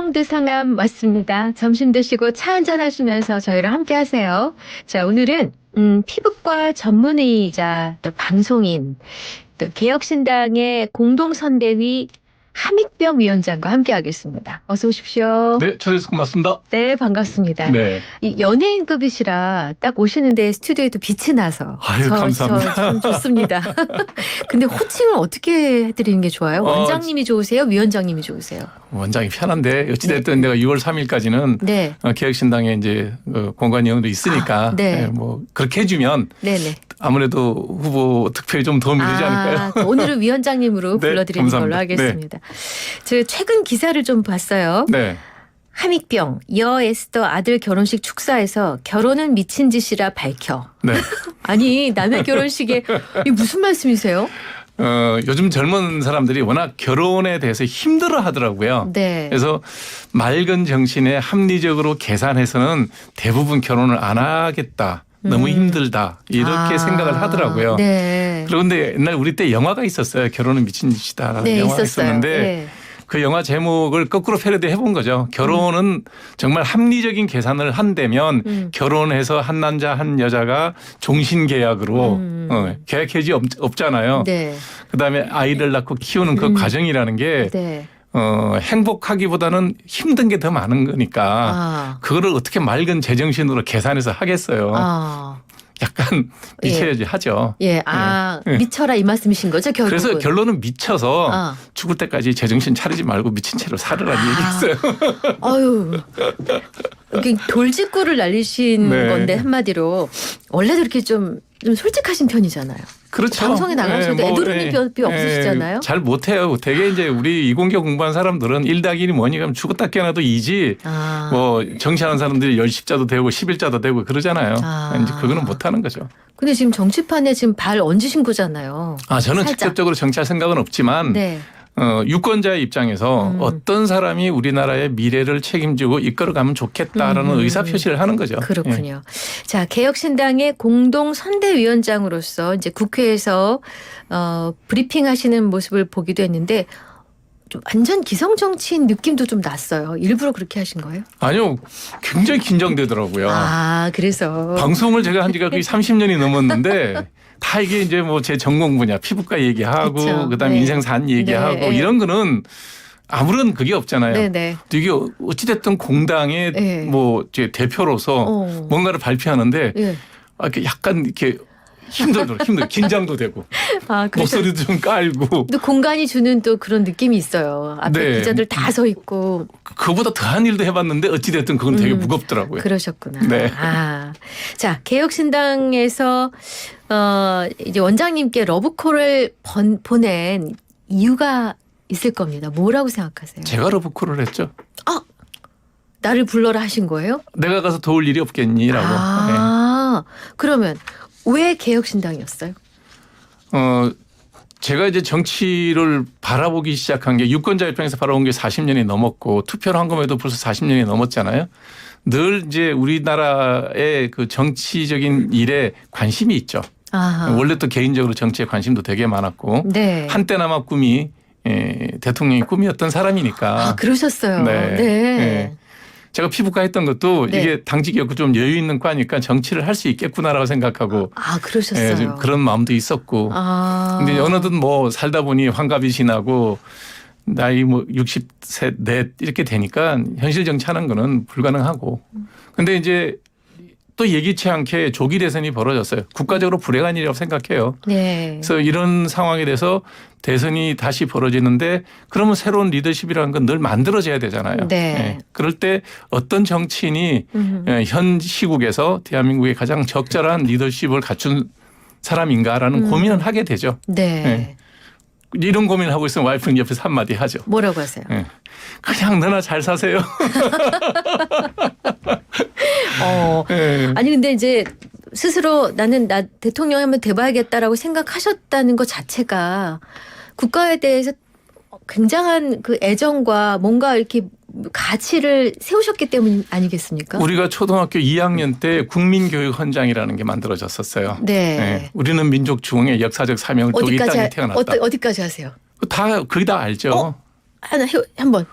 비명드 상암 왔습니다. 점심 드시고 차 한잔 하시면서 저희랑 함께 하세요. 자, 오늘은 피부과 전문의이자 또 방송인, 또 개혁신당의 공동선대위 함익병 위원장과 함께 하겠습니다. 어서 오십시오. 네, 초대해서 고맙습니다. 네, 반갑습니다. 네. 이 연예인급이시라 딱 오시는데 스튜디오에도 빛이 나서 아유, 감사합니다. 참 좋습니다. 근데 호칭을 어떻게 해드리는 게 좋아요? 원장님이 좋으세요? 위원장님이 좋으세요? 원장이 편한데 어찌됐든 내가 6월 3일까지는 네. 개혁신당에 이제 공관위원도 있으니까 네. 뭐 그렇게 해주면 네네. 아무래도 후보 득표에 좀 도움이 되지 않을까요? 오늘은 위원장님으로 네, 불러드리는 걸로 감사합니다. 하겠습니다. 저 최근 기사를 좀 봤어요. 네. 함익병, 여 에스더 아들 결혼식 축사에서 결혼은 미친 짓이라 밝혀. 네. 아니 남의 결혼식에 이게 무슨 말씀이세요? 요즘 젊은 사람들이 워낙 결혼에 대해서 힘들어 하더라고요. 네. 그래서 맑은 정신에 합리적으로 계산해서는 대부분 결혼을 안 하겠다. 너무 힘들다. 이렇게 생각을 하더라고요. 네. 그런데 옛날 우리 때 영화가 있었어요. 결혼은 미친 짓이다라는 네, 영화가 있었어요. 있었는데 네. 그 영화 제목을 거꾸로 패러디 해본 거죠. 결혼은 정말 합리적인 계산을 한다면 결혼해서 한 남자 한 여자가 종신계약으로 계약해지 없잖아요. 네. 그다음에 아이를 낳고 키우는 그 과정이라는 게 네. 행복하기보다는 힘든 게 더 많은 거니까 그거를 어떻게 맑은 제정신으로 계산해서 하겠어요. 약간 미쳐야지 하죠. 예, 미쳐라 이 말씀이신 거죠, 결국은. 그래서 결론은 미쳐서 죽을 때까지 제정신 차리지 말고 미친 채로 살으라는 얘기했어요. 아유, 이게 돌직구를 날리신 네. 건데 한마디로 원래도 이렇게 좀 솔직하신 편이잖아요. 그렇죠. 방송에 나가셔도 애도르는 뼈 없으시잖아요. 잘 못해요. 되게 이제 우리 이공계 공부한 사람들은 1+1이 뭐니 그러면 죽었다 깨어나도 2지. 뭐 정치하는 사람들이 10자도 되고 11자도 되고 그러잖아요. 이제 그거는 못하는 거죠. 근데 지금 정치판에 지금 발 얹으신 거잖아요. 저는 살짝. 직접적으로 정치할 생각은 없지만 네. 유권자의 입장에서 어떤 사람이 우리나라의 미래를 책임지고 이끌어가면 좋겠다라는 의사표시를 하는 거죠. 그렇군요. 자, 개혁신당의 공동선대위원장으로서 이제 국회에서 브리핑하시는 모습을 보기도 했는데 좀 완전 기성정치인 느낌도 좀 났어요. 일부러 그렇게 하신 거예요? 아니요. 굉장히 긴장되더라고요. 그래서. 방송을 제가 한 지가 거의 30년이 넘었는데 다 이게 이제 뭐 제 전공 분야 피부과 얘기하고 그쵸. 그다음에 네. 인생산 얘기하고 네. 이런 거는 아무런 그게 없잖아요. 네네. 이게 어찌됐든 공당의 네. 뭐 제 대표로서 뭔가를 발표하는데 예. 이렇게 약간 이렇게 힘들어 긴장도 되고 목소리도 좀 깔고 또 공간이 주는 또 그런 느낌이 있어요. 앞에 네. 기자들 다 서 있고. 그보다 더한 일도 해봤는데 어찌됐든 그건 되게 무겁더라고요. 그러셨구나. 네. 자, 개혁신당에서 이제 원장님께 러브콜을 보낸 이유가 있을 겁니다. 뭐라고 생각하세요? 제가 러브콜을 했죠. 나를 불러라 하신 거예요? 내가 가서 도울 일이 없겠니라고. 그러면 왜 개혁신당이었어요? 제가 이제 정치를 바라보기 시작한 게 유권자 입장에서 바라본 게 40년이 넘었고 투표를 한 것에도 벌써 40년이 넘었잖아요. 늘 이제 우리나라의 그 정치적인 일에 관심이 있죠. 원래 또 개인적으로 정치에 관심도 되게 많았고 네. 한때나마 꿈이 대통령이 꿈이었던 사람이니까. 그러셨어요. 네. 제가 피부과 했던 것도 이게 당직이었고 좀 여유 있는 과니까 정치를 할 수 있겠구나라고 생각하고. 그러셨어요. 그런 마음도 있었고. 근데 어느덧 뭐 살다 보니 환갑이 지나고 나이 뭐 60세 넷 이렇게 되니까 현실 정치하는 거는 불가능하고. 근데 이제 또 예기치 않게 조기 대선이 벌어졌어요. 국가적으로 불행한 일이라고 생각해요. 네. 그래서 이런 상황에 대해서 대선이 다시 벌어지는데 그러면 새로운 리더십이라는 건 늘 만들어져야 되잖아요. 네. 그럴 때 어떤 정치인이 현 시국에서 대한민국의 가장 적절한 리더십을 갖춘 사람인가라는 고민을 하게 되죠. 네. 이런 고민을 하고 있으면 와이프는 옆에서 한마디 하죠. 뭐라고 하세요? 그냥 너나 잘 사세요. 아니 근데 이제 스스로 나는 나 대통령 한번 돼봐야겠다라고 생각하셨다는 것 자체가 국가에 대해서 굉장한 그 애정과 뭔가 이렇게 가치를 세우셨기 때문 아니겠습니까? 우리가 초등학교 2학년 때 국민교육헌장이라는 게 만들어졌었어요. 네. 우리는 민족 중흥의 역사적 사명을 또 이 땅에 태어났다. 어디까지 하세요? 다 거의 다 알죠. 하나 한번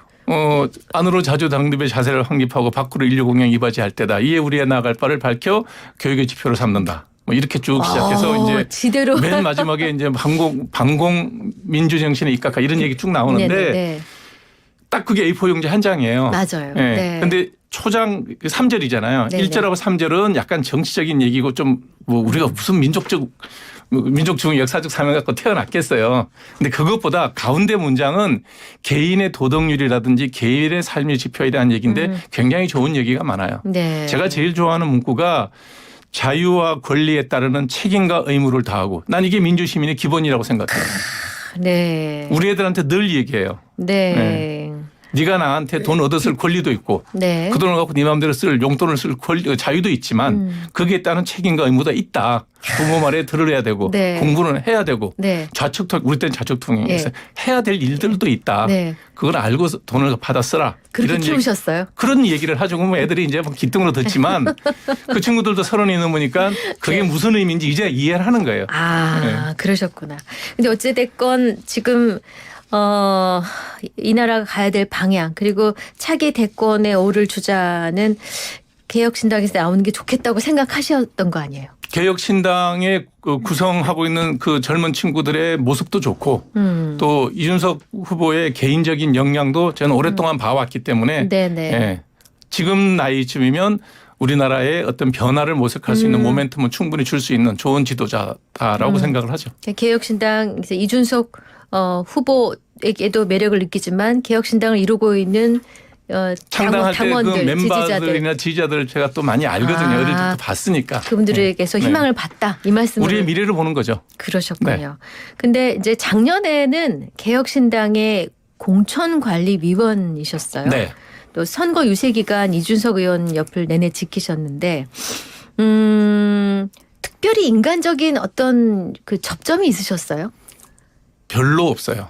안으로 자주 당립의 자세를 확립하고 밖으로 인류 공양 이바지할 때다. 이에 우리의 나아갈 바를 밝혀 교육의 지표로 삼는다. 뭐 이렇게 쭉 시작해서 이제 지대로 맨 반공에 이제 반공 민주 정신에 입각하 이런 얘기 쭉 나오는데 네네네. 딱 그게 A4 용지 한 장이에요. 맞아요. 네. 네. 근데 초장 3절이잖아요. 네네. 1절하고 3절은 약간 정치적인 얘기고 좀 뭐 우리가 무슨 민족중 역사적 사명 갖고 태어났겠어요. 근데 그것보다 가운데 문장은 개인의 도덕률이라든지 개인의 삶의 지표에 대한 얘기인데 굉장히 좋은 얘기가 많아요. 네. 제가 제일 좋아하는 문구가 자유와 권리에 따르는 책임과 의무를 다하고 난 이게 민주시민의 기본이라고 생각해요. 네. 우리 애들한테 늘 얘기해요. 네. 네가 나한테 돈 얻었을 권리도 있고 네. 그 돈을 갖고 네 마음대로 쓸 용돈을 쓸 권리, 자유도 있지만 거기에 따른 책임과 의무도 있다. 부모 말에 들어야 되고 네. 공부는 해야 되고 네. 우리 때는 좌측통행에서 해야 될 일들도 있다. 네. 그걸 알고 돈을 받아 쓰라. 그렇게 이런 키우셨어요? 그런 얘기를 하죠. 그러면 애들이 이제 막 기뚱으로 듣지만 그 친구들도 30이 넘으니까 그게 네. 무슨 의미인지 이제 이해를 하는 거예요. 아, 그러셨구나. 근데 어찌됐건 지금 이 나라가 가야 될 방향 그리고 차기 대권에 오를 주자는 개혁신당에서 나오는 게 좋겠다고 생각하셨던 거 아니에요? 개혁신당에 구성하고 있는 그 젊은 친구들의 모습도 좋고 또 이준석 후보의 개인적인 역량도 저는 오랫동안 봐왔기 때문에 네네. 예, 지금 나이쯤이면 우리나라의 어떤 변화를 모색할 수 있는 모멘텀은 충분히 줄 수 있는 좋은 지도자다라고 생각을 하죠. 개혁신당 이제 이준석 후보에게도 매력을 느끼지만 개혁신당을 이루고 있는 창당할 때 그 당원들, 멤버들이나 지지자들 제가 또 많이 알거든요. 어릴 때부터 봤으니까. 그분들에게서 희망을 봤다 이 말씀을 우리의 미래를 보는 거죠. 그러셨군요. 네. 근데 이제 작년에는 개혁신당의 공천관리위원이셨어요. 네. 또 선거 유세 기간 이준석 의원 옆을 내내 지키셨는데 특별히 인간적인 어떤 그 접점이 있으셨어요? 별로 없어요.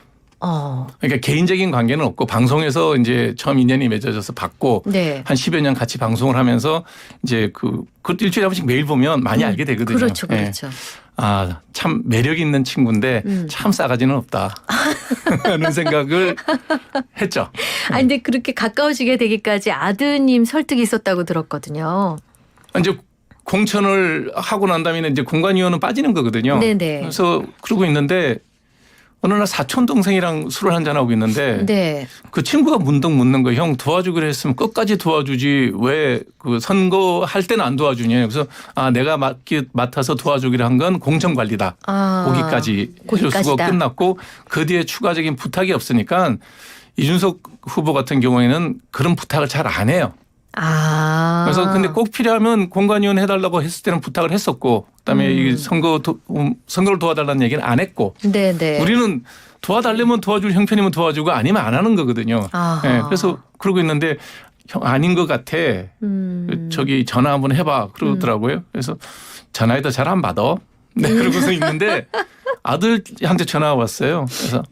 그러니까 개인적인 관계는 없고 방송에서 이제 처음 인연이 맺어져서 봤고 네. 한 10여 년 같이 방송을 하면서 이제 그 일주일에 한 번씩 매일 보면 많이 알게 되거든요. 그렇죠, 예. 그렇죠. 아, 참 매력 있는 친구인데 참 싸가지는 없다 하는 생각을 했죠. 아니 근데 그렇게 가까워지게 되기까지 아드님 설득이 있었다고 들었거든요. 이제 공천을 하고 난 다음에 이제 공관위원은 빠지는 거거든요. 네네. 그래서 그러고 있는데 어느 날 사촌 동생이랑 술을 한잔하고 있는데 네. 그 친구가 문득 묻는 거예요. 형 도와주기로 했으면 끝까지 도와주지 왜 그 선거할 때는 안 도와주냐. 그래서 내가 맡아서 도와주기로 한 건 공천관리다. 거기까지 해줄 수가 끝났고 그 뒤에 추가적인 부탁이 없으니까 이준석 후보 같은 경우에는 그런 부탁을 잘 안 해요. 그래서 근데 꼭 필요하면 공관위원 해달라고 했을 때는 부탁을 했었고 그다음에 이 선거를 도와달라는 얘기는 안 했고 네네. 우리는 도와달라면 도와줄 형편이면 도와주고 아니면 안 하는 거거든요. 네, 그래서 그러고 있는데 형 아닌 것 같아. 저기 전화 한번 해봐 그러더라고요. 그래서 전화해도 잘 안 받아. 네, 그러고서 있는데 아들한테 전화가 왔어요. 그래서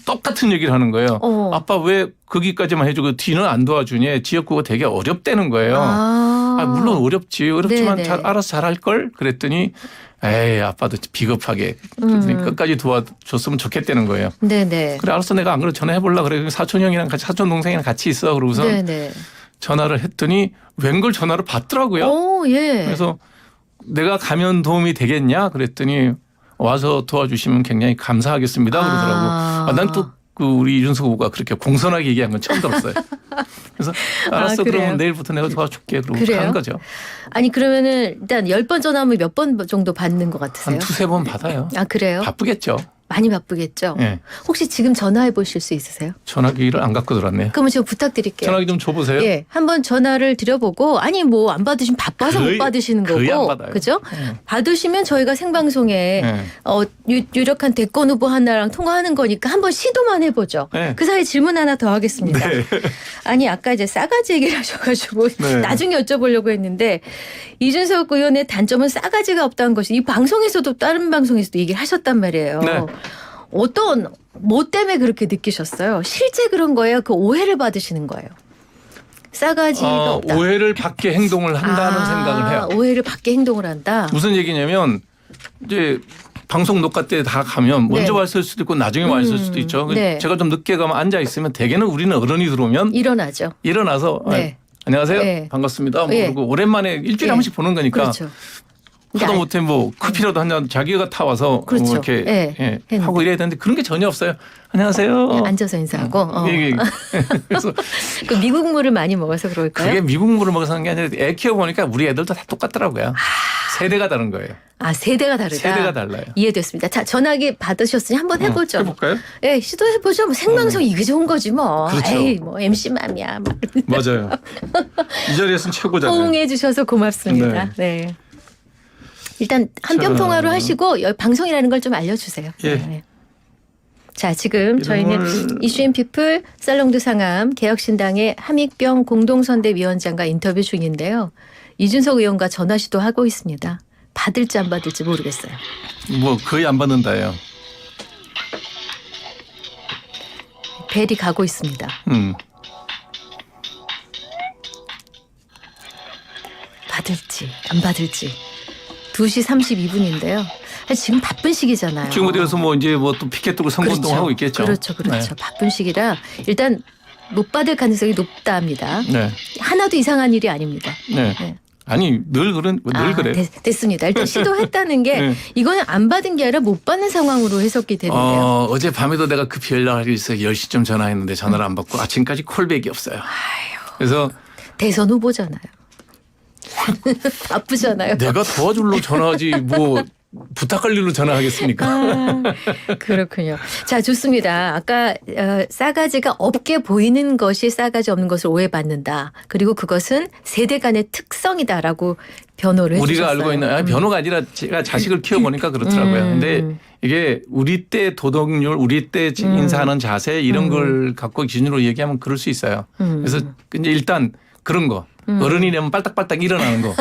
똑같은 얘기를 하는 거예요. 아빠 왜 거기까지만 해주고 뒤는 안 도와주냐. 지역구가 되게 어렵다는 거예요. 물론 어렵지. 어렵지만 알아서 잘할 걸. 그랬더니 에이 아빠도 비겁하게 끝까지 도와줬으면 좋겠다는 거예요. 네네. 그래 알았어 내가 안 그래 전화해보려고 그래. 사촌 형이랑 같이 사촌 동생이랑 같이 있어. 그러고서 네네. 전화를 했더니 웬걸 전화를 받더라고요. 예. 그래서 내가 가면 도움이 되겠냐 그랬더니 와서 도와주시면 굉장히 감사하겠습니다 그러더라고. 난 또 그 우리 이준석 후보가 그렇게 공손하게 얘기한 건 처음 들었어요. 그래서 알았어 그러면 내일부터 내가 도와줄게 그러고 간 거죠. 아니 그러면은 일단 10번 전화하면 몇 번 정도 받는 것 같으세요? 한 2-3번 받아요. 그래요? 바쁘겠죠. 많이 바쁘겠죠. 네. 혹시 지금 전화해 보실 수 있으세요? 전화기를 안 갖고 들었네요. 그러면 제가 부탁드릴게요. 전화기 좀 줘보세요. 예, 한번 전화를 드려보고 안 받으시면 바빠서 못 받으시는 거의 거고, 안 받아요. 그죠? 네. 받으시면 저희가 생방송에 유력한 대권 후보 하나랑 통화하는 거니까 한번 시도만 해보죠. 네. 그 사이 질문 하나 더 하겠습니다. 네. 아니 아까 이제 싸가지 얘기를 하셔가지고 네. 나중에 여쭤보려고 했는데 이준석 의원의 단점은 싸가지가 없다는 것이 이 방송에서도 다른 방송에서도 얘기를 하셨단 말이에요. 네. 뭐 때문에 그렇게 느끼셨어요? 실제 그런 거예요? 그 오해를 받으시는 거예요? 싸가지가 없다. 오해를 받게 행동을 한다는 생각을 해요. 오해를 받게 행동을 한다. 무슨 얘기냐면 이제 방송 녹화 때 다 가면 먼저 네. 왔을 수도 있고 나중에 왔을 수도 있죠. 네. 제가 좀 늦게 가면 앉아 있으면 대개는 우리는 어른이 들어오면 일어나죠. 일어나서 네. 안녕하세요. 네. 반갑습니다. 네. 그리고 오랜만에 일주일에 네. 한 번씩 보는 거니까 그렇죠. 하다 근데 못해 뭐 커피라도 한 잔 자기가 타와서 그렇죠. 뭐 이렇게 네. 예, 하고 이래야 되는데 그런 게 전혀 없어요. 안녕하세요. 앉아서 인사하고. 이게 그래서 그 미국 물을 많이 먹어서 그럴까요? 그게 미국 물을 먹어서 하는 게 아니라 애 키워보니까 우리 애들도 다 똑같더라고요. 세대가 다른 거예요. 아, 세대가 다르다. 세대가 달라요. 이해됐습니다. 자, 전화기 받으셨으니 한번 해보죠. 해볼까요? 예, 시도해보죠. 뭐 생방송 이게 좋은 거지 뭐. 그렇죠. 에이, 뭐 MC맘이야. 막. 맞아요. 이 자리에서는 최고잖아요. 호응해 주셔서 고맙습니다. 네. 일단 한뼘 자. 통화로 하시고 여기 방송이라는 걸 좀 알려주세요. 예. 네. 자, 지금 저희는 이슈앤피플 살롱드 상암 개혁신당의 함익병 공동선대위원장과 인터뷰 중인데요. 이준석 의원과 전화 시도하고 있습니다. 받을지 안 받을지 모르겠어요. 뭐 거의 안 받는다예요. 벨이 가고 있습니다. 받을지 안 받을지. 2시 32분인데요. 지금 바쁜 시기잖아요. 지금 어디 가서 뭐 이제 뭐 또 피켓 들고 선거운동 그렇죠. 하고 있겠죠. 그렇죠. 네. 바쁜 시기라 일단 못 받을 가능성이 높다 합니다. 네. 하나도 이상한 일이 아닙니다. 네. 네. 아니 늘 그래. 됐습니다. 일단 시도했다는 게 네. 이거는 안 받은 게 아니라 못 받는 상황으로 해석이 되는데요. 어제 밤에도 내가 급히 연락하기 위해서 10시쯤 전화했는데 전화를 안 받고 아침까지 콜백이 없어요. 그래서 대선 후보잖아요. 바쁘잖아요. 내가 도와줄로 전화하지 뭐 부탁할 일로 전화하겠습니까? 아, 그렇군요. 자, 좋습니다. 아까 싸가지가 없게 보이는 것이 싸가지 없는 것을 오해받는다. 그리고 그것은 세대 간의 특성이다라고 변호를 해주셨어요. 우리가 알고 있는 변호가 아니라 제가 자식을 키워보니까 그렇더라고요. 근데 이게 우리 때 도덕률, 우리 때 인사하는 자세 이런 걸 갖고 기준으로 얘기하면 그럴 수 있어요. 그래서 이제 일단 그런 거 어른이 되면 빨딱빨딱 일어나는 거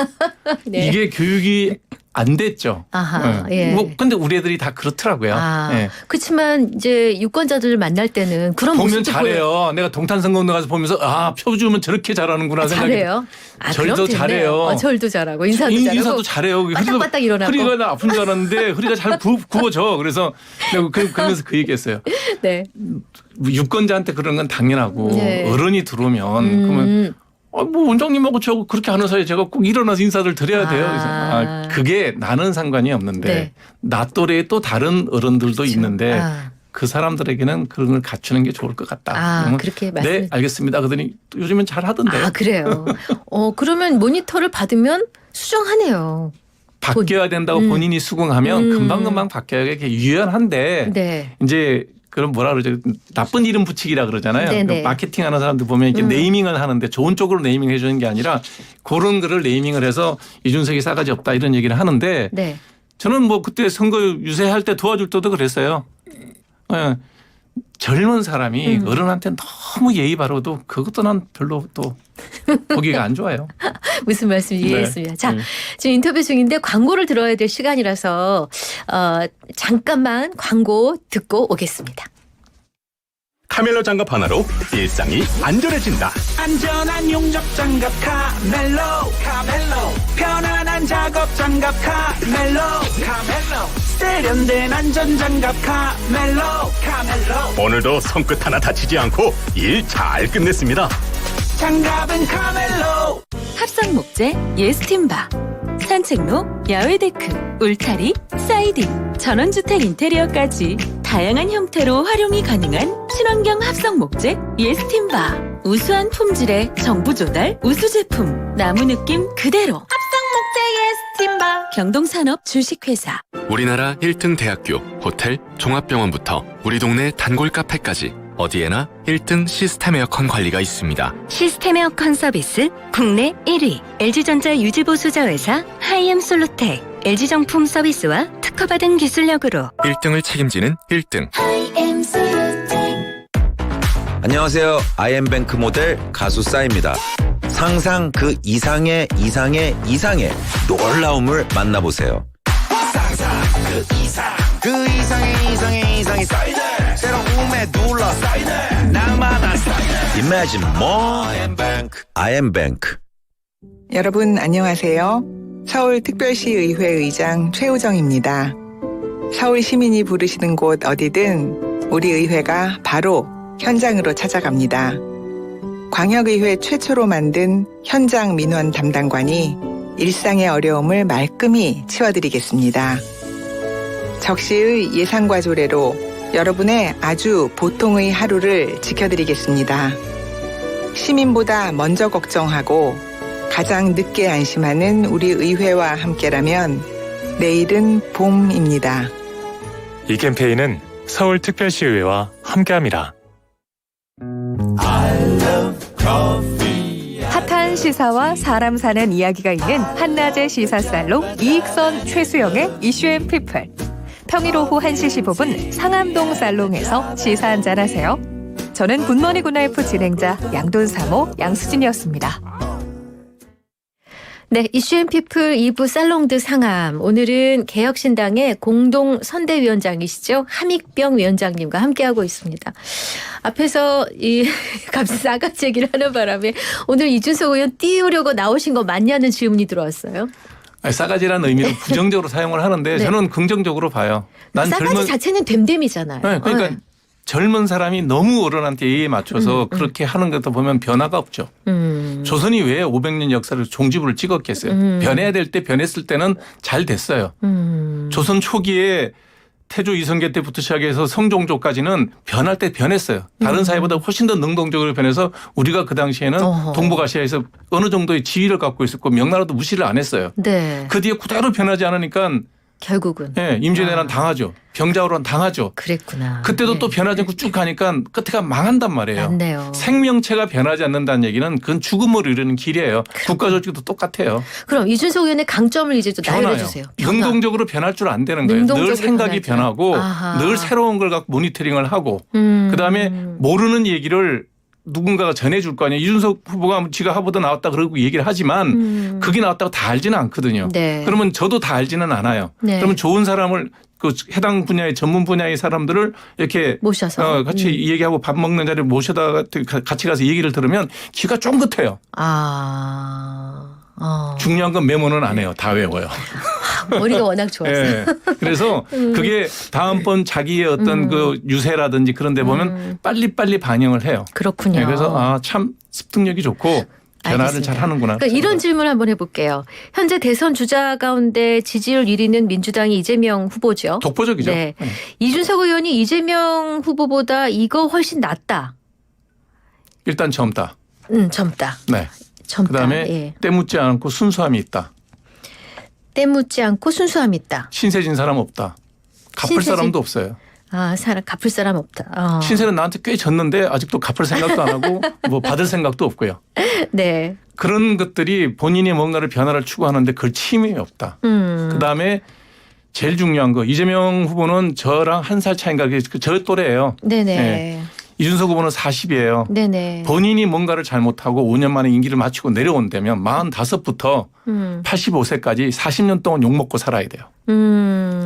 네. 이게 교육이 안 됐죠. 아하, 네. 예. 뭐 근데 우리 애들이 다 그렇더라고요. 아, 네. 그렇지만 이제 유권자들을 만날 때는 그런 보면 모습도 잘해요. 내가 동탄선거운동 가서 보면서 표 주면 저렇게 잘하는구나 생각이. 잘해요. 절도 그럼 됐네요. 잘해요. 절도 잘하고 인사도 잘해요. 빠딱빠딱 일어나고. 허리가 나 아픈 줄 알았는데 허리가 잘 굽어져. 그래서 내가 그러면서 그 얘기했어요. 네. 유권자한테 그런 건 당연하고 네. 어른이 들어오면 그러면 뭐 원장님하고 저 그렇게 하는 사이에 제가 꼭 일어나서 인사를 드려야 돼요. 그래서 그게 나는 상관이 없는데 네. 나 또래의 또 다른 어른들도 있는데 아. 그 사람들에게는 그런 걸 갖추는 게 좋을 것 같다. 그러면 그렇게 네, 알겠습니다. 그러더니 요즘엔 잘 하던데요. 아, 그래요. 그러면 모니터를 받으면 수정하네요. 바뀌어야 된다고 본인이 수긍하면 금방금방 바뀌어야 이게 유연한데 네. 이제 그런 뭐라 그러죠? 나쁜 이름 붙이기라 그러잖아요. 네네. 마케팅 하는 사람들 보면 이렇게 네이밍을 하는데 좋은 쪽으로 네이밍 해주는 게 아니라 그런 거를 네이밍을 해서 이준석이 싸가지 없다 이런 얘기를 하는데 네. 저는 뭐 그때 선거 유세할 때 도와줄 때도 그랬어요. 예. 젊은 사람이 어른한테 너무 예의 바르도 그것도 난 별로 또 보기가 안 좋아요. 무슨 말씀 이해했습니다. 자, 지금 인터뷰 중인데 광고를 들어야 될 시간이라서 잠깐만 광고 듣고 오겠습니다. 카멜로 장갑 하나로 일상이 안전해진다. 안전한 용접 장갑 카멜로 편안한 작업 장갑 카멜로 세련된 안전 장갑 카멜로 오늘도 손끝 하나 다치지 않고 일 잘 끝냈습니다. 장갑은 카멜로. 합성 목재 예스팀바, 산책로, 야외 데크, 울타리, 사이딩, 전원주택 인테리어까지 다양한 형태로 활용이 가능한 친환경 합성 목재 예스팀바. 우수한 품질의 정부 조달 우수 제품, 나무 느낌 그대로. 합성 목재 예스팀바. 경동산업 주식회사. 우리나라 1등 대학교, 호텔, 종합병원부터 우리 동네 단골 카페까지 어디에나 1등 시스템 에어컨 관리가 있습니다. 시스템 에어컨 서비스 국내 1위 LG전자 유지보수자 회사 하이엠솔루텍 LG정품 서비스와 특허받은 기술력으로 1등을 책임지는 1등. 안녕하세요. 아이엠뱅크 모델 가수 싸입니다. 상상 그 이상의 놀라움을 만나보세요. 그 이상의 새로움에 둘러 날마다 Imagine more 아이엠뱅크. 여러분 안녕하세요. 서울특별시의회 의장 최우정입니다. 서울 시민이 부르시는 곳 어디든 우리 의회가 바로 현장으로 찾아갑니다. 광역의회 최초로 만든 현장 민원 담당관이 일상의 어려움을 말끔히 치워드리겠습니다. 적시의 예상과 조례로 여러분의 아주 보통의 하루를 지켜드리겠습니다. 시민보다 먼저 걱정하고 가장 늦게 안심하는 우리 의회와 함께라면 내일은 봄입니다. 이 캠페인은 서울특별시의회와 함께합니다. 핫한 시사와 사람 사는 이야기가 있는 한낮의 시사살롱 이익선 최수영의 이슈앤피플. 평일 오후 1시 15분 상암동 살롱에서 시사 한잔 하세요. 저는 굿모닝 굿나이프 진행자 양돈사모 양수진이었습니다. 네, 이슈앤피플 2부 살롱드 상암. 오늘은 개혁신당의 공동선대위원장이시죠. 함익병 위원장님과 함께하고 있습니다. 앞에서 갑자기 싸가지 얘기를 하는 바람에 오늘 이준석 의원 띄우려고 나오신 거 맞냐는 질문이 들어왔어요. 아니, 싸가지라는 의미로 부정적으로 사용을 하는데 네. 저는 긍정적으로 봐요. 난 싸가지 자체는 됨됨이잖아요. 네, 그러니까 젊은 사람이 너무 어른한테 예의에 맞춰서 그렇게 하는 것도 보면 변화가 없죠. 조선이 왜 500년 역사를 종지부를 찍었겠어요. 변해야 될 때 변했을 때는 잘 됐어요. 조선 초기에 태조 이성계 때부터 시작해서 성종조까지는 변할 때 변했어요. 다른 사회보다 훨씬 더 능동적으로 변해서 우리가 그 당시에는 동북아시아에서 어느 정도의 지위를 갖고 있었고 명나라도 무시를 안 했어요. 네. 그 뒤에 그대로 변하지 않으니까 결국은. 네, 임진왜란 당하죠. 병자호란 당하죠. 그랬구나. 그때도 네. 또 변하지 않고 쭉 가니까 끝에가 망한단 말이에요. 맞네요. 생명체가 변하지 않는다는 얘기는 그건 죽음을 이루는 길이에요. 국가 조직도 똑같아요. 그럼 이준석 의원의 강점을 이제 또 나열해 변화요. 주세요. 능동적으로 변할 줄 안 되는 거예요. 능동적으로 늘 생각이 변하죠. 변하고 아하. 늘 새로운 걸 갖고 모니터링을 하고 그다음에 모르는 얘기를 누군가가 전해줄 거 아니에요. 이준석 후보가 지가 하보다 나왔다 그러고 얘기를 하지만 그게 나왔다고 다 알지는 않거든요. 네. 그러면 저도 다 알지는 않아요. 네. 그러면 좋은 사람을 그 해당 분야의 전문 분야의 사람들을 이렇게 모셔서 같이 얘기하고 밥 먹는 자리에 모셔다 같이 가서 얘기를 들으면 귀가 쫑긋해요. 중요한 건 메모는 안 해요. 다 외워요. 머리가 워낙 좋았어요. 네. 그래서 그게 다음번 자기의 어떤 그 유세라든지 그런 데 보면 빨리빨리 반영을 해요. 그렇군요. 네. 그래서 참 습득력이 좋고 변화를 알겠습니다. 잘 하는구나. 그러니까 이런 질문 한번 해볼게요. 현재 대선 주자 가운데 지지율 1위는 민주당의 이재명 후보죠. 독보적이죠. 네. 이준석 의원이 이재명 후보보다 이거 훨씬 낫다. 일단 젊다. 젊다. 네. 젊다. 그다음에 예. 때묻지 않고 순수함이 있다. 때묻지 않고 순수함이 있다. 신세진 사람 없다. 갚을 신세진? 사람도 없어요. 사람 갚을 사람 없다. 신세는 나한테 꽤 졌는데 아직도 갚을 생각도 안 하고 뭐 받을 생각도 없고요. 네. 그런 것들이 본인이 뭔가를 변화를 추구하는데 그걸 침이 없다. 그다음에 제일 중요한 거 이재명 후보는 저랑 한 살 차이인가 저 또래예요. 네네. 네. 이준석 후보는 40이에요. 네네. 본인이 뭔가를 잘못하고 5년 만에 임기를 마치고 내려온다면 45부터 85세까지 40년 동안 욕먹고 살아야 돼요.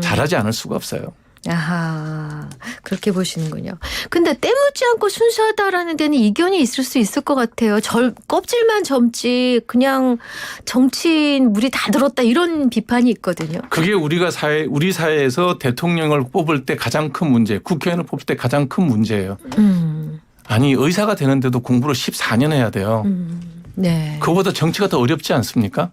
잘하지 않을 수가 없어요. 아하, 그렇게 보시는군요. 근데 때묻지 않고 순수하다라는 데는 이견이 있을 수 있을 것 같아요. 껍질만 젊지 그냥 정치인 물이 다 들었다 이런 비판이 있거든요. 그게 우리 사회에서 대통령을 뽑을 때 가장 큰 문제, 국회의원을 뽑을 때 가장 큰 문제예요. 아니 의사가 되는데도 공부를 14년 해야 돼요. 네. 그거보다 정치가 더 어렵지 않습니까?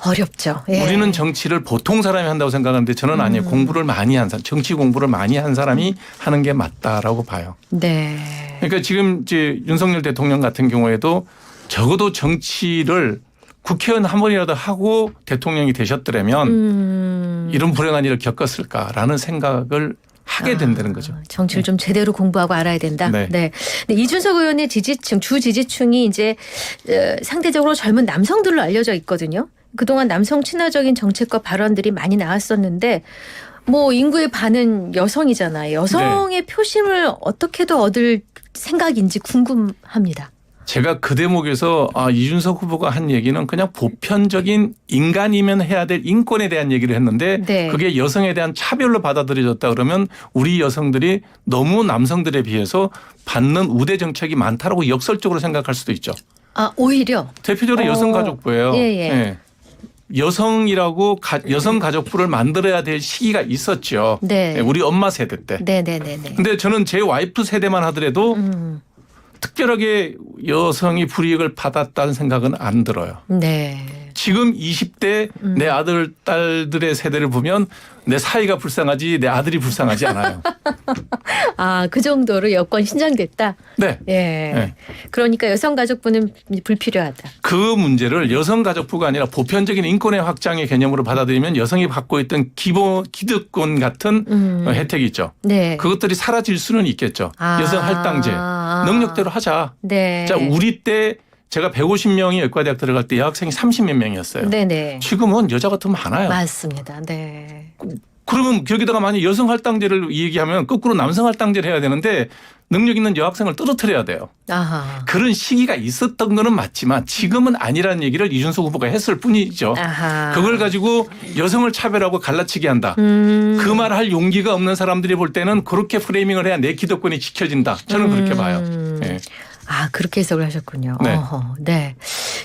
어렵죠. 예. 우리는 정치를 보통 사람이 한다고 생각하는데 저는 아니에요. 공부를 많이 한 사람, 정치 공부를 많이 한 사람이 하는 게 맞다라고 봐요. 네. 그러니까 지금 이제 윤석열 대통령 같은 경우에도 적어도 정치를 국회의원 한 번이라도 하고 대통령이 되셨더라면 이런 불행한 일을 겪었을까라는 생각을 하게 된다는 거죠. 정치를 좀 제대로 공부하고 알아야 된다. 네. 네. 근데 이준석 의원의 지지층, 주 지지층이 이제 상대적으로 젊은 남성들로 알려져 있거든요. 그동안 남성 친화적인 정책과 발언들이 많이 나왔었는데 뭐 인구의 반은 여성이잖아요. 여성의 표심을 어떻게도 얻을 생각인지 궁금합니다. 제가 그 대목에서 이준석 후보가 한 얘기는 그냥 보편적인 인간이면 해야 될 인권에 대한 얘기를 했는데 네. 그게 여성에 대한 차별로 받아들여졌다 그러면 우리 여성들이 너무 남성들에 비해서 받는 우대 정책이 많다라고 역설적으로 생각할 수도 있죠. 오히려? 대표적으로 여성가족부예요. 예. 여성이라고 여성 가족부를 만들어야 될 시기가 있었죠. 네. 우리 엄마 세대 때. 네네네네. 근데 저는 제 와이프 세대만 하더라도 특별하게 여성이 불이익을 받았다는 생각은 안 들어요. 네. 지금 20대 내 아들, 딸들의 세대를 보면 내 사이가 불쌍하지 내 아들이 불쌍하지 않아요. 아, 그 정도로 여건 신장됐다? 네. 예. 네. 그러니까 여성가족부는 불필요하다. 그 문제를 여성가족부가 아니라 보편적인 인권의 확장의 개념으로 받아들이면 여성이 받고 있던 기득권 같은 혜택이 있죠. 네. 그것들이 사라질 수는 있겠죠. 여성 할당제. 능력대로 하자. 네. 자, 우리 때 제가 150명이 의과대학 들어갈 때 여학생이 30몇 명이었어요. 네네. 지금은 여자가 더 많아요. 맞습니다. 네. 그러면 거기다가 만약 여성 할당제를 얘기하면 거꾸로 남성 할당제를 해야 되는데 능력 있는 여학생을 떨어뜨려야 돼요. 아하. 그런 시기가 있었던 거는 맞지만 지금은 아니라는 얘기를 이준석 후보가 했을 뿐이죠. 아하. 그걸 가지고 여성을 차별하고 갈라치기 한다. 그 말 할 용기가 없는 사람들이 볼 때는 그렇게 프레이밍을 해야 내 기득권이 지켜진다. 저는 그렇게 봐요. 네. 아, 그렇게 해석을 하셨군요. 네. 어허, 네.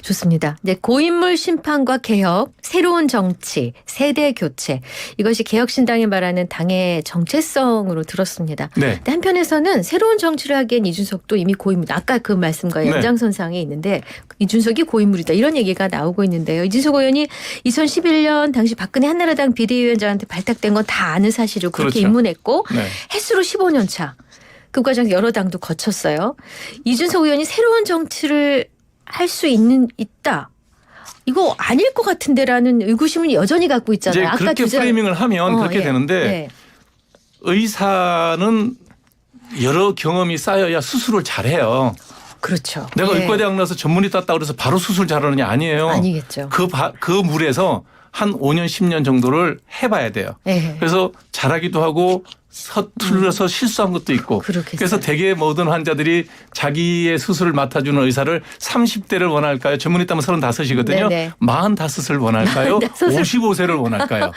좋습니다. 네, 고인물 심판과 개혁, 새로운 정치, 세대 교체. 이것이 개혁신당이 말하는 당의 정체성으로 들었습니다. 네. 근데 한편에서는 새로운 정치를 하기엔 이준석도 이미 고인물, 아까 그 말씀과 네. 연장선상에 있는데 이준석이 고인물이다. 이런 얘기가 나오고 있는데요. 이준석 의원이 2011년 당시 박근혜 한나라당 비대위원장한테 발탁된 건 다 아는 사실을 그렇게 그렇죠. 입문했고 네. 횟수로 15년 차. 그 과정 여러 당도 거쳤어요. 이준석 의원이 새로운 정치를 할 수 있다. 이거 아닐 것 같은데라는 의구심을 여전히 갖고 있잖아요. 이제 아까 그렇게 프레이밍을 하면 그렇게 예. 되는데 예. 의사는 여러 경험이 쌓여야 수술을 잘해요. 그렇죠. 내가 예. 의과대학 나서 전문의 땄다 그래서 바로 수술 잘하느냐 아니에요. 아니겠죠. 그 물에서 한 5년 10년 정도를 해봐야 돼요. 예. 그래서 잘하기도 하고 서툴러서 실수한 것도 있고. 그렇겠어요. 그래서 대개 모든 환자들이 자기의 수술을 맡아주는 의사를 30대를 원할까요? 전문의 따면 35이거든요. 네네. 45을 원할까요? 55세를 원할까요?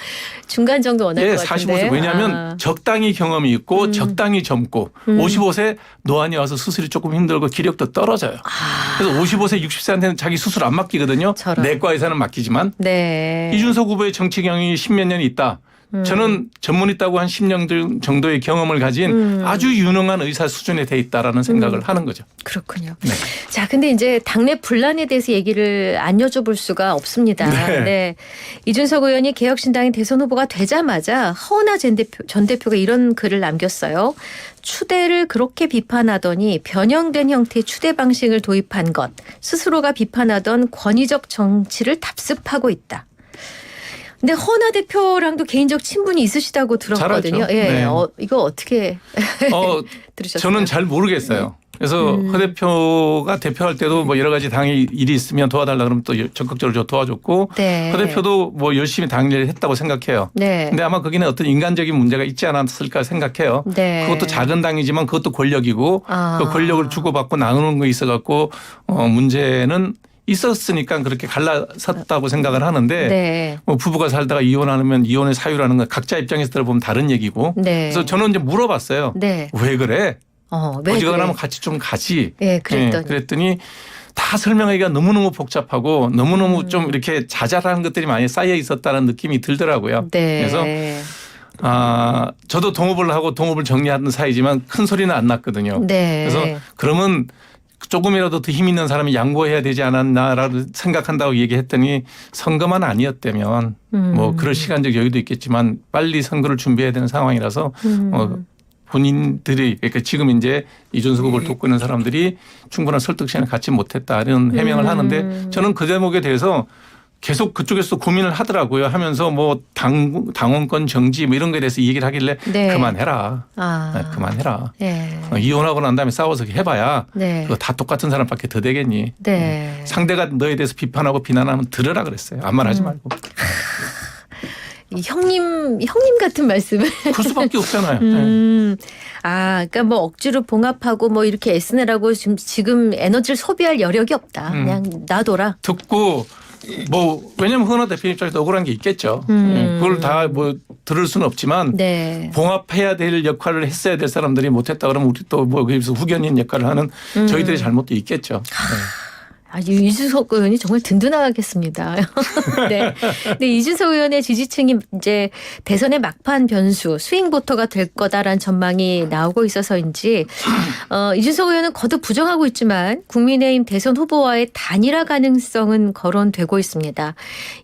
중간 정도 원할 예, 것 같은데. 45세. 왜냐하면 아. 적당히 경험이 있고 적당히 젊고 55세 노안이 와서 수술이 조금 힘들고 기력도 떨어져요. 그래서 55세 60세한테는 자기 수술 안 맡기거든요. 저런. 내과 의사는 맡기지만. 네. 이준석 후보의 정치 경험이 10몇 년이 있다. 저는 전문의 따고 한 10년 정도의 경험을 가진 아주 유능한 의사 수준에 돼 있다라는 생각을 하는 거죠. 그렇군요. 네. 자, 근데 이제 당내 분란에 대해서 얘기를 안 여쭤볼 수가 없습니다. 네. 네. 이준석 의원이 개혁신당의 대선 후보가 되자마자 허은하 전 대표가 이런 글을 남겼어요. 추대를 그렇게 비판하더니 변형된 형태의 추대 방식을 도입한 것, 스스로가 비판하던 권위적 정치를 답습하고 있다. 근데 허은하 대표랑도 개인적 친분이 있으시다고 들었거든요. 잘하죠. 예, 네. 이거 어떻게 들으셨어요? 저는 잘 모르겠어요. 그래서 허 대표가 대표할 때도 뭐 여러 가지 당의 일이 있으면 도와달라 그러면 또 적극적으로 도와줬고 네. 허 대표도 뭐 열심히 당 일을 했다고 생각해요. 네. 근데 아마 거기는 어떤 인간적인 문제가 있지 않았을까 생각해요. 네. 그것도 작은 당이지만 그것도 권력이고 아. 그 권력을 주고받고 나누는 거 있어갖고 문제는 있었으니까 그렇게 갈라섰다고 생각을 하는데 네. 뭐 부부가 살다가 이혼하면 이혼의 사유라는 건 각자 입장에서 들어보면 다른 얘기고 네. 그래서 저는 이제 물어봤어요. 네. 왜 그래? 왜 어지간하면 그래? 같이 좀 가지. 예, 그랬더니. 그랬더니 다 설명하기가 너무너무 복잡하고 너무너무 좀 이렇게 자잘한 것들이 많이 쌓여 있었다는 느낌이 들더라고요. 네. 그래서 저도 동업을 하고 동업을 정리하는 사이지만 큰 소리는 안 났거든요. 네. 그래서 그러면 조금이라도 더 힘 있는 사람이 양보해야 되지 않았나라고 생각한다고 얘기했더니 선거만 아니었다면 뭐 그럴 시간적 여유도 있겠지만 빨리 선거를 준비해야 되는 상황이라서 본인들이 그러니까 지금 이제 이준석 후보를 돕고 있는 사람들이 충분한 설득 시간을 갖지 못했다는 해명을 하는데 저는 그 대목에 대해서 계속 그쪽에서 고민을 하더라고요. 하면서 뭐 당원권 정지 뭐 이런 거에 대해서 얘기를 하길래 네. 그만해라. 그만해라. 네. 이혼하고 난 다음에 싸워서 해봐야 네. 그거 다 똑같은 사람밖에 더 되겠니. 네. 상대가 너에 대해서 비판하고 비난하면 들으라 그랬어요. 아무 말 하지 말고. 이 형님 같은 말씀을. 그럴 수밖에 없잖아요. 그러니까 뭐 억지로 봉합하고 뭐 이렇게 애쓰느라고 지금 에너지를 소비할 여력이 없다. 그냥 놔둬라. 듣고 뭐 왜냐하면 허은하 대표 입장에서 억울한 게 있겠죠. 그걸 다 뭐 들을 수는 없지만 네. 봉합해야 될 역할을 했어야 될 사람들이 못했다 그러면 우리 또 뭐 거기서 후견인 역할을 하는 저희들의 잘못도 있겠죠. 아주 이준석 의원이 정말 든든하겠습니다. 네. 근데 이준석 의원의 지지층이 이제 대선의 막판 변수, 스윙보터가 될 거다라는 전망이 나오고 있어서인지 이준석 의원은 거듭 부정하고 있지만 국민의힘 대선 후보와의 단일화 가능성은 거론되고 있습니다.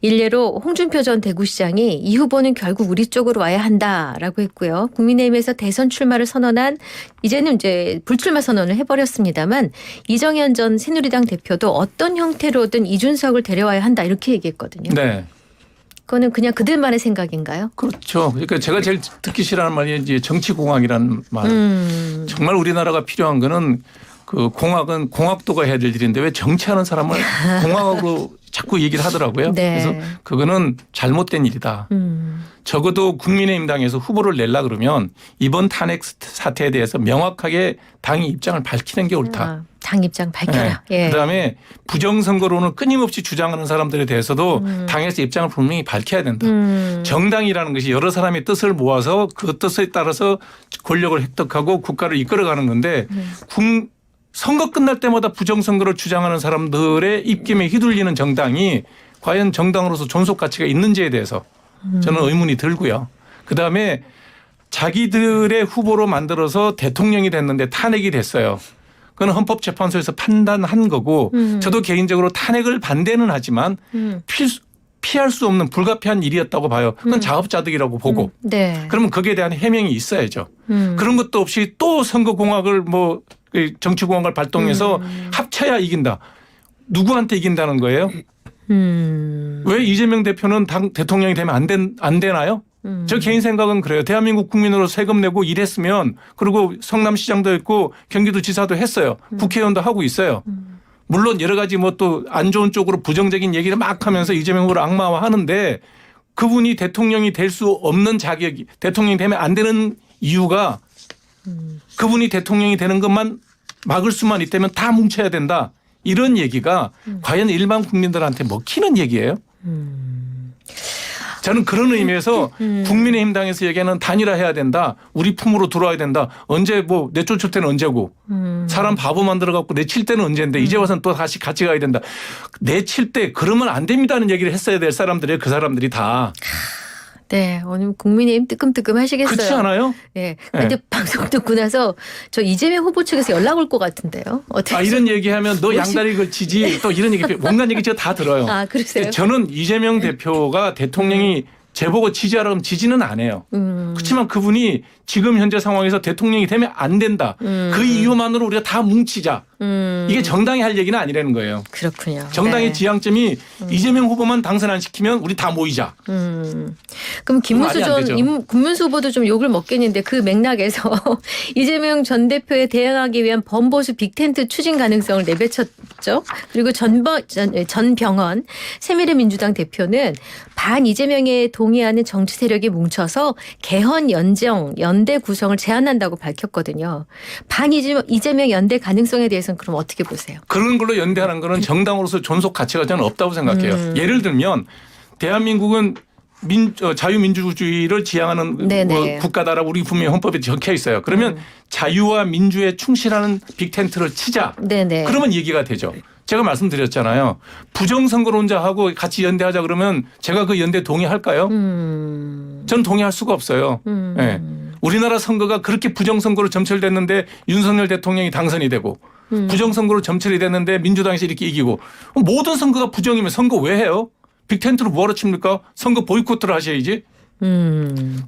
일례로 홍준표 전 대구시장이 이 후보는 결국 우리 쪽으로 와야 한다라고 했고요. 국민의힘에서 대선 출마를 선언한 이제는 이제 불출마 선언을 해버렸습니다만 이정현 전 새누리당 대표도 어떤 형태로든 이준석을 데려와야 한다 이렇게 얘기했거든요. 네. 그거는 그냥 그들만의 생각인가요? 그렇죠. 그러니까 제가 제일 듣기 싫어하는 말이 이제 정치공학이라는 말. 정말 우리나라가 필요한 거는 그 공학은 공학도가 해야 될 일인데 왜 정치하는 사람을 공학으로 자꾸 얘기를 하더라고요. 네. 그래서 그거는 잘못된 일이다. 적어도 국민의힘 당에서 후보를 내려 그러면 이번 탄핵 사태에 대해서 명확하게 당의 입장을 밝히는 게 옳다. 당 입장 밝혀라. 네. 예. 그다음에 부정선거론을 끊임없이 주장하는 사람들에 대해서도 당에서 입장을 분명히 밝혀야 된다. 정당이라는 것이 여러 사람의 뜻을 모아서 그 뜻에 따라서 권력을 획득하고 국가를 이끌어가는 건데 선거 끝날 때마다 부정선거를 주장하는 사람들의 입김에 휘둘리는 정당이 과연 정당으로서 존속 가치가 있는지에 대해서 저는 의문이 들고요. 그다음에 자기들의 후보로 만들어서 대통령이 됐는데 탄핵이 됐어요. 그건 헌법재판소에서 판단한 거고 저도 개인적으로 탄핵을 반대는 하지만 피할 수 없는 불가피한 일이었다고 봐요. 그건 자업자득이라고 보고. 네. 그러면 거기에 대한 해명이 있어야죠. 그런 것도 없이 또 선거공학을 뭐 정치공학을 발동해서 합쳐야 이긴다. 누구한테 이긴다는 거예요? 왜 이재명 대표는 당 대통령이 되면 안 되나요? 저 개인 생각은 그래요. 대한민국 국민으로 세금 내고 일했으면 그리고 성남시장도 했고 경기도지사도 했어요. 국회의원도 하고 있어요. 물론 여러 가지 뭐 또 안 좋은 쪽으로 부정적인 얘기를 막 하면서 이재명 후보를 악마화하는데 그분이 대통령이 될 수 없는 자격이 대통령이 되면 안 되는 이유가 그분이 대통령이 되는 것만 막을 수만 있다면 다 뭉쳐야 된다. 이런 얘기가 과연 일반 국민들한테 먹히는 얘기예요? 저는 그런 의미에서 국민의힘 당에서 얘기하는 단일화해야 된다. 우리 품으로 들어와야 된다. 언제 뭐 내쫓을 때는 언제고 사람 바보 만들어갖고 내칠 때는 언제인데 이제 와서는 또 다시 같이 가야 된다. 내칠 때 그러면 안 됩니다는 얘기를 했어야 될 사람들이에요. 그 사람들이 다. 네, 오늘 국민의힘 뜨끔뜨끔 하시겠어요. 그렇지 않아요? 네. 근데 방송 듣고 나서 저 이재명 후보 측에서 연락 올 것 같은데요. 어떻게? 이런 얘기하면 너 양다리 걸치지 또 이런 얘기 온갖 얘기 제가 다 들어요. 아, 그러세요? 저는 이재명 대표가 대통령이 제보고 지지하라면 지지는 안 해요. 그렇지만 그분이 지금 현재 상황에서 대통령이 되면 안 된다. 그 이유만으로 우리가 다 뭉치자. 이게 정당이 할 얘기는 아니라는 거예요. 그렇군요. 정당의 네. 지향점이 이재명 후보만 당선 안 시키면 우리 다 모이자. 그럼 김문수 말이 안 되죠. 김문수 후보도 좀 욕을 먹겠는데 그 맥락에서 이재명 전 대표에 대응하기 위한 범보수 빅텐트 추진 가능성을 내비쳤죠. 그리고 전병헌 새미래민주당 대표는 반 이재명에 동의하는 정치 세력이 뭉쳐서 개헌 연대 구성을 제안한다고 밝혔거든요. 반 이재명 연대 가능성에 대해서는 그럼 어떻게 보세요? 그런 걸로 연대하는 거는 정당으로서 존속 가치가 저는 없다고 생각해요. 예를 들면 대한민국은 자유민주주의를 지향하는 뭐 국가다라고 우리 분명히 헌법에 적혀 있어요. 그러면 자유와 민주에 충실하는 빅텐트를 치자. 네네. 그러면 얘기가 되죠. 제가 말씀드렸잖아요. 부정선거론자하고 같이 연대하자 그러면 제가 그 연대 동의할까요? 전 동의할 수가 없어요. 네. 우리나라 선거가 그렇게 부정선거로 점철됐는데 윤석열 대통령이 당선이 되고 부정선거로 점철이 됐는데 민주당에서 이렇게 이기고 모든 선거가 부정이면 선거 왜 해요? 빅텐트로 뭐하러 칩니까? 선거 보이콧을 하셔야지.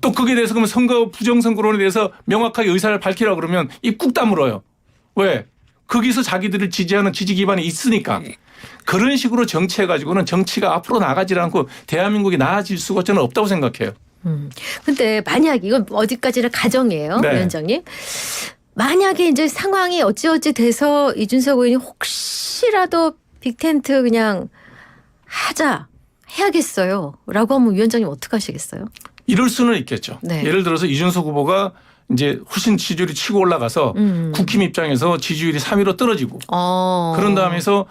또 거기에 대해서 그러면 부정선거론에 대해서 명확하게 의사를 밝히라 그러면 입 꾹 다물어요. 왜? 거기서 자기들을 지지하는 지지 기반이 있으니까. 그런 식으로 정치해가지고는 정치가 앞으로 나가지 않고 대한민국이 나아질 수가 저는 없다고 생각해요. 근데 만약 이건 어디까지나 가정이에요. 네. 위원장님. 만약에 이제 상황이 어찌어찌 돼서 이준석 의원이 혹시라도 빅텐트 그냥 해야겠어요. 라고 하면 위원장님 어떻게 하시겠어요? 이럴 수는 있겠죠. 네. 예를 들어서 이준석 후보가 이제 훨씬 지지율이 치고 올라가서 국힘 입장에서 지지율이 3위로 떨어지고 그런 다음에서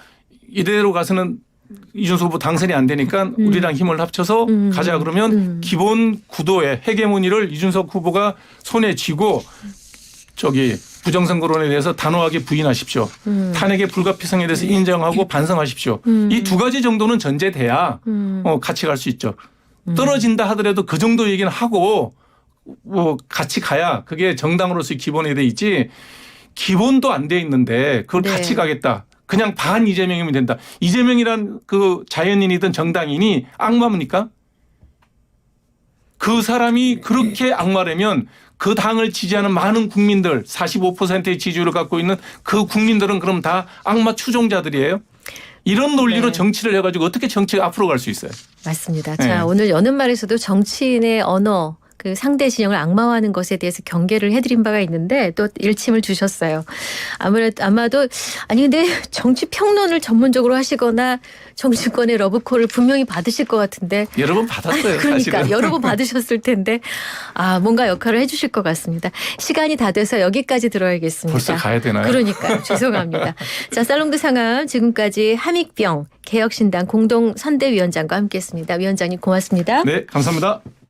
이대로 가서는 이준석 후보 당선이 안 되니까 우리랑 힘을 합쳐서 가자 그러면 기본 구도의 헤게모니를 이준석 후보가 손에 쥐고 부정선거론에 대해서 단호하게 부인하십시오. 탄핵의 불가피성에 대해서 인정하고 반성하십시오. 이 두 가지 정도는 전제돼야 같이 갈 수 있죠. 떨어진다 하더라도 그 정도 얘기는 하고 뭐 같이 가야 그게 정당으로서의 기본이 돼 있지 기본도 안 돼 있는데 그걸 네. 같이 가겠다. 그냥 반 이재명이면 된다. 이재명이란 그 자연인이든 정당인이 악마입니까? 그 사람이 그렇게 악마라면 그 당을 지지하는 많은 국민들 45%의 지지율을 갖고 있는 그 국민들은 그럼 다 악마 추종자들이에요? 이런 논리로 네. 정치를 해가지고 어떻게 정치가 앞으로 갈 수 있어요? 맞습니다. 네. 자, 오늘 여는 말에서도 정치인의 언어, 그 상대 진영을 악마화하는 것에 대해서 경계를 해드린 바가 있는데 또 일침을 주셨어요. 아마도 아니 근데 정치 평론을 전문적으로 하시거나 정치권의 러브콜을 분명히 받으실 것 같은데 여러 번 받았어요. 그러니까 사실은. 여러 번 받으셨을 텐데 뭔가 역할을 해주실 것 같습니다. 시간이 다 돼서 여기까지 들어야겠습니다. 벌써 가야 되나요? 그러니까요. 죄송합니다. 자, 살롱드 상암 지금까지 함익병 개혁신당 공동선대위원장과 함께했습니다. 위원장님 고맙습니다. 네, 감사합니다.